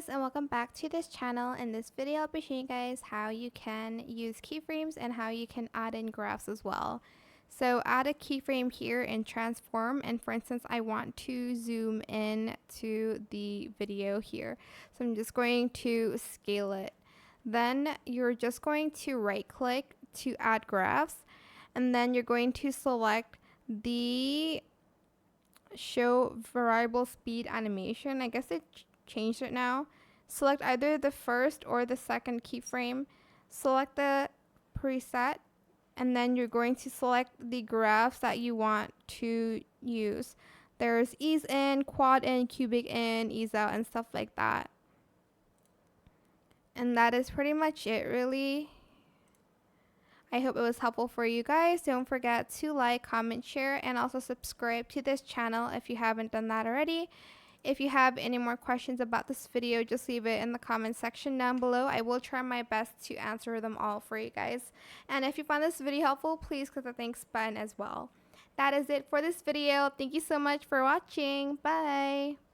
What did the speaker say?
guys, and welcome back to this channel. In this video I'll be showing you guys how you can use keyframes and how you can add in graphs as well. So add a keyframe here in transform, and for instance I want to zoom in to the video here, so I'm just going to scale it. Then you're just going to right click to add graphs, and then you're going to select the show variable speed animation. I guess it changed it now. Select either the first or the second keyframe. Select the preset, and then you're going to select the graphs that you want to use. There's ease in, quad in, cubic in, ease out, and stuff like that. And that is pretty much it, really. I hope it was helpful for you guys. Don't forget to like, comment, share, and also subscribe to this channel if you haven't done that already. If you have any more questions about this video, just leave it in the comment section down below. I will try my best to answer them all for you guys. And if you found this video helpful, please click the thanks button as well. That is it for this video. Thank you so much for watching. Bye!